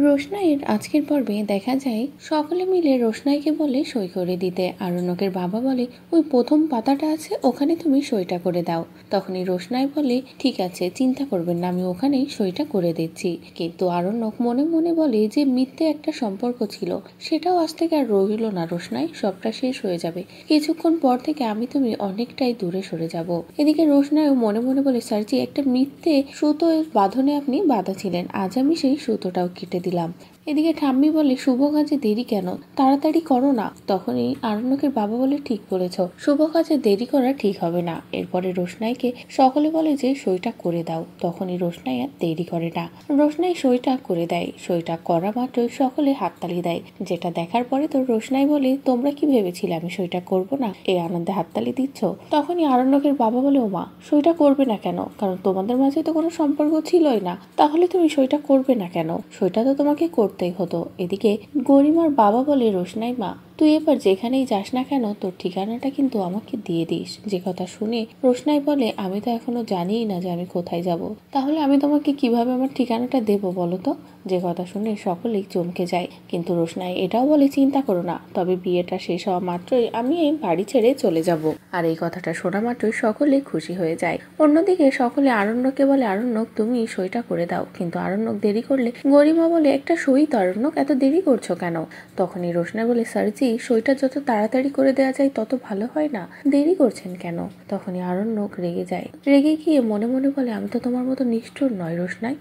রোশনাইয়ের আজকের পর্বে দেখা যায় সকলে মিলে রোশনাইকে বলে সই করে দিতে। আরণ্যকের বাবা বলে ওই প্রথম পাতাটা আছে ওখানে তুমি সইটা করে দাও। তখনই রোশনাই বলে ঠিক আছে, চিন্তা করবেন না, আমি ওখানেই সইটা করে দিচ্ছি। কিন্তু আরণ্যক মনে মনে বলে যে মিথ্যে একটা সম্পর্ক ছিল সেটাও আজ থেকে আর রইল না রোশনাই, সবটা শেষ হয়ে যাবে। কিছুক্ষণ পর থেকে আমি তুমি অনেকটাই দূরে সরে যাব। এদিকে রোশনাইও মনে মনে বলে স্যারজি একটা মিথ্যে সুতো বাঁধনে আপনি বাঁধা ছিলেন, আজ আমি সেই সুতোটাও কেটে দিলাম। এদিকে ঠাম্মি বলে শুভ কাজে দেরি কেন, তাড়াতাড়ি করো না। তখনই আরণ্যকের বাবা বলে ঠিক বলেছ, শুভ কাজে দেরি করা ঠিক হবে না। এরপরে রোশনাইকে সকলে বলে যে সইটা করে দাও। তখনই রোশনাই আর দেরি করে না, রোশনাই সইটা করে দেয়। সইটা করা মাত্রই সকলে হাততালি দেয়, যেটা দেখার পরে তো রোশনাই বলে তোমরা কি ভেবেছিলে আমি সইটা করব না, এই আনন্দে হাততালি দিচ্ছ। তখনই আরণ্যকের বাবা বলে ও মা, সইটা করবে না কেন, কারণ তোমাদের মাঝে তো কোনো সম্পর্ক ছিলই না, তাহলে তুমি সইটা করবে না কেন, সইটা তো তোমাকে করতেই হতো। এদিকে গরিমার বাবা বলে রোশনাই মা, তুই এবার যেখানেই যাস না কেন তোর ঠিকানাটা কিন্তু আমাকে দিয়ে দিস। যে কথা শুনে রোশনাই বলে আমি তো এখনো জানিই না যে আমি কোথায় যাব, তাহলে আমি তোমাকে কিভাবে আমার ঠিকানাটা দেবো বলো তো। যে কথা শুনে সকলেই চমকে যায়, কিন্তু রোশনাই এটাও বলে চিন্তা করো না, তবে বিয়েটা শেষ হওয়া মাত্রই আমি এই বাড়ি ছেড়ে চলে যাব। আর এই কথাটা শোনা মাত্রই সকলেই খুশি হয়ে যায়। অন্যদিকে সকলে আরণ্যককে বলে আরণ্যক তুমি সইটা করে দাও, কিন্তু আরণ্যক দেরি করলে গরিমা বলে একটা সই তো আরণ্যক, এত দেরি করছো কেন। তখনই রোশনাই বলে স্যারজি সইটা যত তাড়াতাড়ি করে দেওয়া যায় তত ভালো হয় না, দেরি করছেন কেন। তখনই আরণ্যক রেগে যায়, রেগে গিয়ে মনে মনে বলে আমি তো তোমার মতো নিষ্ঠুর নয় রোশনাই,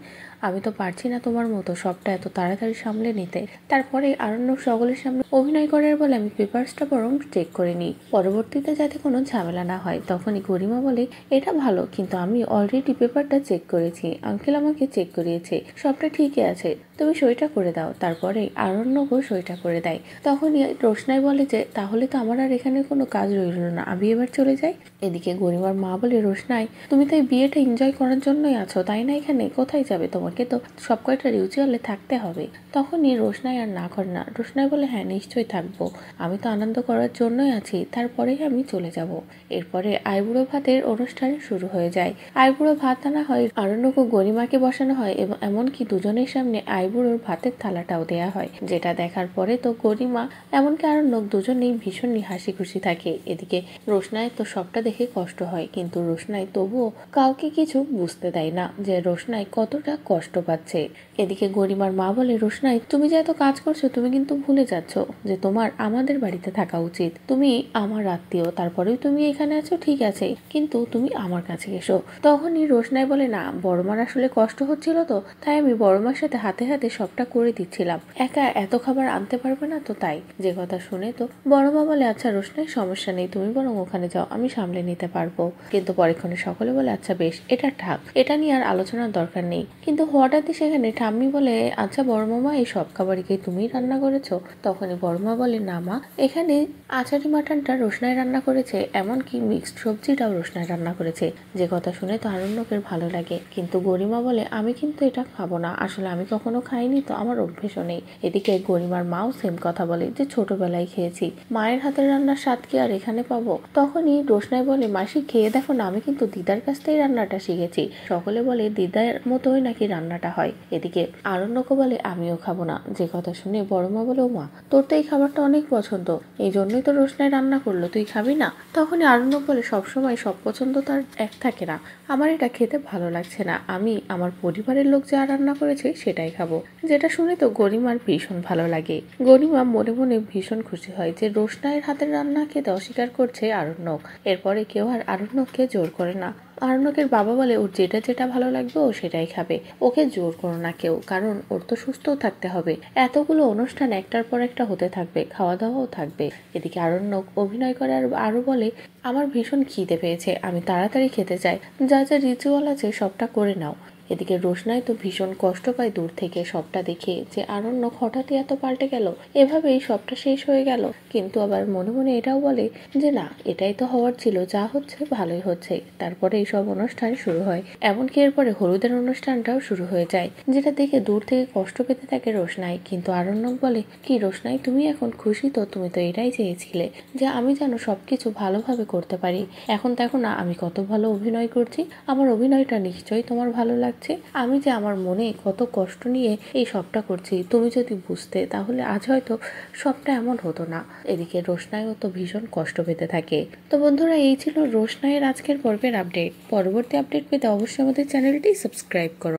আমি তো পারছি না তোমার মতো সবটা এত তাড়াতাড়ি সামলে নিতে। তারপরে আরণ্যক সকলের সামনে অভিনয় করার বলে আমি পেপারসটা বরং চেক করে নিই, পরবর্তীতে যাতে কোনো ঝামেলা না হয়। তখনই গরিমা বলে এটা ভালো, কিন্তু আমি অলরেডি পেপারটা চেক করেছি, আঙ্কেল আমাকে চেক করিয়েছে, সবটা ঠিকই আছে, তুমি সইটা করে দাও। তারপরে আরণ্যকও সইটা করে দেয়। তখনই রোশনাই বলে যে তাহলে তো আমার আর এখানে কোনো কাজ রইল না, আমি এবার চলে যাই। এদিকে গরিমার মা বলে রোশনাই তুমি তো এই বিয়েটা এনজয় করার জন্যই আছো তাই না, এখানে কোথায় যাবে, তোমাকে তো সব কয়টা রিচুয়ালে থাকতে হবে। তখনই রোশনাই আর না করে না, রোশনাই বলে হ্যাঁ নিশ্চয়ই থাকবো, আমি তো আনন্দ করার জন্যই আছি, তারপরেই আমি চলে যাব। এরপরে আইবুড়ো ভাতের অনুষ্ঠান শুরু হয়ে যায়। আইবুড়ো ভাত আনা হয়, আরণ্যক ও গরিমাকে বসানো হয় এবং এমনকি দুজনের সামনে আইবুড়োর ভাতের থালাটাও দেয়া হয়, যেটা দেখার পরে তো গরিমা এমনকি আরণ্যক দুজনেই ভীষণ হাসি খুশি থাকে। এদিকে রোশনাই তো সবটা দেখে কষ্ট হয়, কিন্তু রোশনাই তবুও কাউকে কিছু বুঝতে দেয় না যে রোশনাই কতটা কষ্ট পাচ্ছে। এদিকে গরিমার মা বলে রোশনাই তুমি যে এত কাজ করছো তুমি কিন্তু ভুলে যাচ্ছ যে তোমার আমাদের বাড়িতে থাকা উচিত, তুমি আমার আত্মীয়, তারপরেও তুমি এখানে আছো ঠিক আছে, কিন্তু তুমি আমার কাছে এসো। তখনই রোশনাই বলে না, বড়মার আসলে কষ্ট হচ্ছিল তো তাই আমি বড়মার সাথে হাতে হাতে সবটা করে দিচ্ছিলাম, একা এত খাবার আনতে পারবে না তো তাই। যে কথা শুনে তো বড়মা বলে আচ্ছা রোশনাই সমস্যা নেই, তুমি বরং ওখানে যাও, আমি সামলে নিতে পারবো। কিন্তু পরক্ষণে সকলে বলে আচ্ছা বেশ, এটা থাক, এটা নিয়ে আর আলোচনার দরকার নেই। কিন্তু হঠাৎই সেখানে ঠাম্মি বলে আচ্ছা বড় মামা এই সব খাবার কি তুমিই রান্না করেছো। তখনই বড়মা বলে না মা, এখানে আচারি মাটনটা রোশনাই রান্না করেছে, এমনকি মিক্সড সবজিটাও রোশনাই রান্না করেছে। যে কথা শুনে তো আরণ্যকের ভালো লাগে, কিন্তু গরিমা বলে আমি কিন্তু এটা খাবো না, আসলে আমি কখনো খাইনি তো আমার অভ্যেসও নেই। এদিকে গরিমার মাও সেম কথা বলে যে ছোটবেলায় খেয়েছি, মায়ের হাতের রান্নার স্বাদ কি আর এখানে পাবো। তখনই রোশনাই বলে মাসি খেয়ে দেখো না, আমি কিন্তু দিদার কাছ থেকে রান্নাটা শিখেছি। সকলে বলে দিদার মতোই নাকি রান্নাটা হয়। এদিকে আরণ্যকও বলে আমিও খাবো না। যে কথা শুনে বড়মা বলে ও মা, তোর তো এই খাবারটা অনেক পছন্দ, এই জন্যই তো রোশনাই রান্না করলো, তুই খাবি না। তখনই আরণ্যক বলে সবসময় সব পছন্দ তার এক থাকে না, আমার এটা খেতে ভালো লাগছে না, আমি আমার পরিবারের লোক যা রান্না করেছে সেটাই খাবো। যেটা শুনে তো গরিমার ভীষণ ভালো লাগে। গরিমা মনে মনে ভীষণ খুশি হয় যে রোশনাইয়ের হাতের রান্না খেতে অস্বীকার করছে আরণ্যক। এরপরে কেউ আর আরণ্যককে জোর করে না। আরণ্যকের বাবা বলে ওর যেটা যেটা ভালো লাগবে ও সেটাই খাবে, ওকে জোর করো না কেউ, কারণ ওর তো সুস্থও থাকতে হবে। এতগুলো অনুষ্ঠান একটার পর একটা হতে থাকবে, খাওয়া দাওয়াও থাকবে। এদিকে আরণ্যক অভিনয় করে আর আরো বলে আমার ভীষণ খিদে পেয়েছে, আমি তাড়াতাড়ি খেতে চাই, যা যা রিচুয়াল আছে সবটা করে নাও। এদিকে রোশনাই তো ভীষণ কষ্ট পায় দূর থেকে সবটা দেখে যে আরণ্যক হঠাৎই এত পাল্টে গেল, এভাবেই সবটা শেষ হয়ে গেল। কিন্তু আবার মনে মনে এটাও বলে যে না, এটাই তো হওয়ার ছিল, যা হচ্ছে ভালোই হচ্ছে। তারপরে এই সব অনুষ্ঠান শুরু হয়, এমনকি এরপরে হলুদের অনুষ্ঠানটাও শুরু হয়ে যায়, যেটা দেখে দূর থেকে কষ্ট পেতে থাকে রোশনাই। কিন্তু আরণ্যক বলে কি রোশনাই তুমি এখন খুশি তো, তুমি তো এটাই চেয়েছিলে যে আমি যেন সবকিছু ভালোভাবে করতে পারি। এখন দেখো না আমি কত ভালো অভিনয় করছি, আমার অভিনয়টা নিশ্চয়ই তোমার ভালো লাগছে। দেখাচ্ছে আমি যে আমার মনে কত কষ্ট নিয়ে এই সবটা করছি, তুমি যদি বুঝতে তাহলে আজ হয়তো সবটা এমন হতো না। এদিকে রোশনাইও তো ভীষণ কষ্ট পেতে থাকে। তো বন্ধুরা, এই ছিল রোশনাইয়ের আজকের পর্বের আপডেট। পরবর্তী আপডেট পেতে অবশ্যই আমাদের চ্যানেলটি সাবস্ক্রাইব করো।